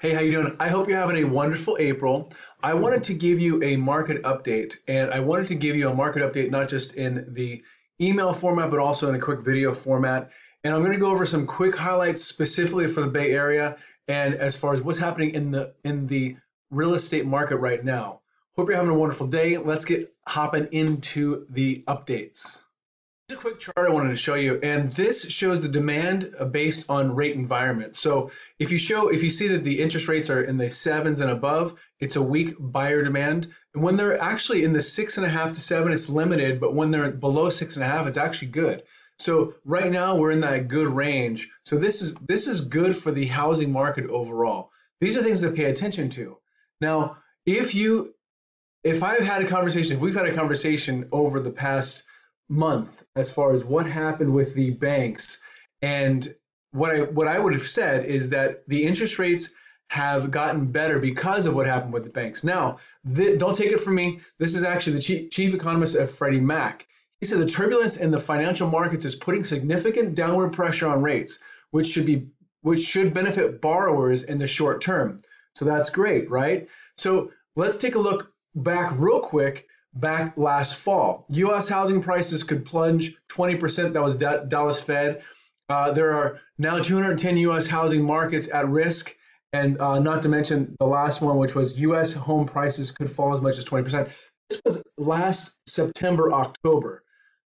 Hey, how you doing? I hope you're having a wonderful April. I wanted to give you a market update, and I wanted to give you a market update not just in the email format, but also in a quick video format. And I'm going to go over some quick highlights specifically for the Bay Area and as far as what's happening in the real estate market right now. Hope you're having a wonderful day. Let's get hopping into the updates. Here's a quick chart I wanted to show you, and this shows the demand based on rate environment. So if you see that the interest rates are in the 7s and above, it's a weak buyer demand. And when they're actually in the 6.5 to 7, it's limited, but when they're below 6.5, it's actually good. So right now we're in that good range. So this is good for the housing market overall. These are things to pay attention to. Now, if we've had a conversation over the past month as far as what happened with the banks, and what I would have said is that the interest rates have gotten better because of what happened with the banks. Now, don't take it from me. This is actually the chief economist at Freddie Mac. He said the turbulence in the financial markets is putting significant downward pressure on rates, which should benefit borrowers in the short term. So that's great, right? So let's take a look back real quick. Back last fall, U.S. housing prices could plunge 20%. That was Dallas Fed. There are now 210 U.S. housing markets at risk, and not to mention the last one, which was U.S. home prices could fall as much as 20%. This was last September, October.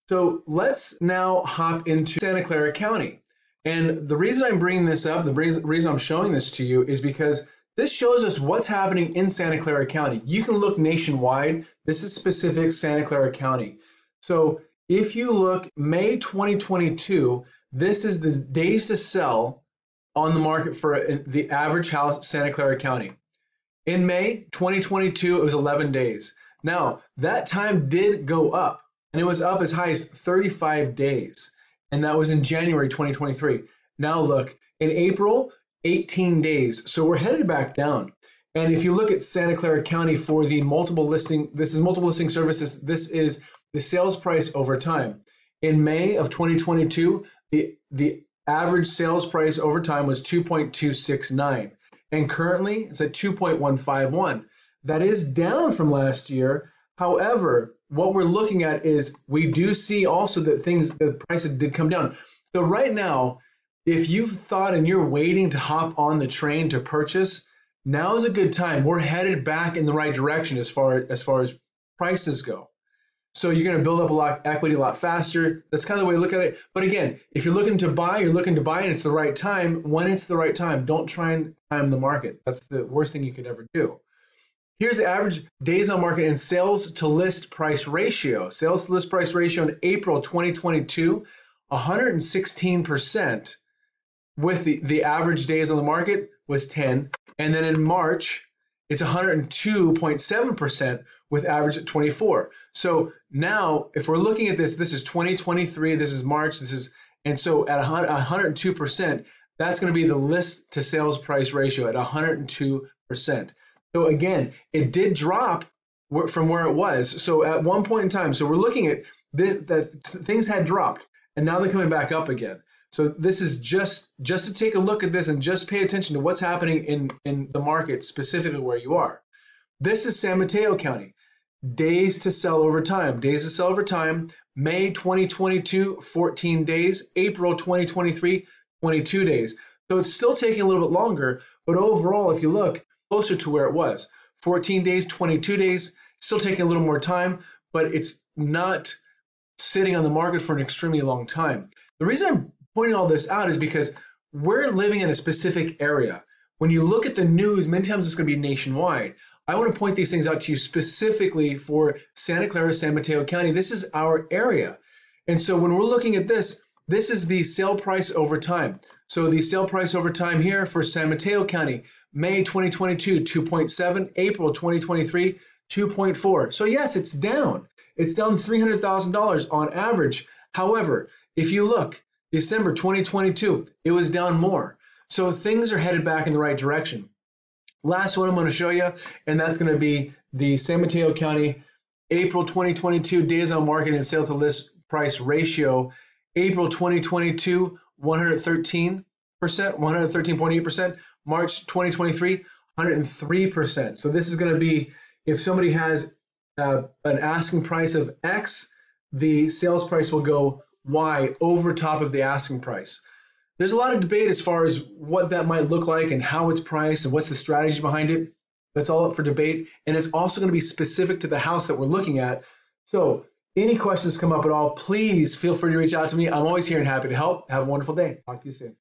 So let's now hop into Santa Clara County. And the reason I'm bringing this up, the reason I'm showing this to you is because this shows us what's happening in Santa Clara County. You can look nationwide. This is specific Santa Clara County. So if you look May 2022, this is the days to sell on the market for the average house Santa Clara County. In May 2022, it was 11 days. Now, that time did go up, and it was up as high as 35 days, and that was in January 2023. Now look, in April, 18 days. So we're headed back down. And if you look at Santa Clara County for the multiple listing, this is multiple listing services. This is the sales price over time. In May of 2022, the average sales price over time was 2.269. And currently it's at 2.151. That is down from last year. However, what we're looking at is we do see also that the prices did come down. So right now, if you've thought and you're waiting to hop on the train to purchase, now is a good time. We're headed back in the right direction as far as prices go. So you're going to build up equity a lot faster. That's kind of the way to look at it. But again, if you're looking to buy, and it's the right time. When it's the right time, don't try and time the market. That's the worst thing you could ever do. Here's the average days on market and sales to list price ratio. Sales to list price ratio in April 2022, 116%. With the average days on the market was 10. And then in March, it's 102.7% with average at 24. So now if we're looking at this is 2023, this is March, and so at 102%, that's going to be the list to sales price ratio at 102%. So again, it did drop from where it was. So at one point in time, so we're looking at this, that things had dropped and now they're coming back up again. So this is just to take a look at this and just pay attention to what's happening in the market, specifically where you are. This is San Mateo County. Days to sell over time. Days to sell over time, May 2022, 14 days. April 2023, 22 days. So it's still taking a little bit longer, but overall, if you look, closer to where it was. 14 days, 22 days, still taking a little more time, but it's not sitting on the market for an extremely long time. The reason I'm pointing all this out is because we're living in a specific area. When you look at the news, many times it's going to be nationwide. I want to point these things out to you specifically for Santa Clara, San Mateo County. This is our area. And so when we're looking at this is the sale price over time. So the sale price over time here for San Mateo County, May 2022, 2.7, April 2023, 2.4. So yes, it's down. It's down $300,000 on average. However, if you look, December 2022, it was down more. So things are headed back in the right direction. Last one I'm going to show you, and that's going to be the San Mateo County April 2022 days on market and sale to list price ratio. April 2022, 113%, 113.8%. March 2023, 103%. So this is going to be, if somebody has an asking price of X, the sales price will go Y over top of the asking price. There's a lot of debate as far as what that might look like and how it's priced and what's the strategy behind it. That's all up for debate. And it's also going to be specific to the house that we're looking at. So any questions come up at all, please feel free to reach out to me. I'm always here and happy to help. Have a wonderful day. Talk to you soon.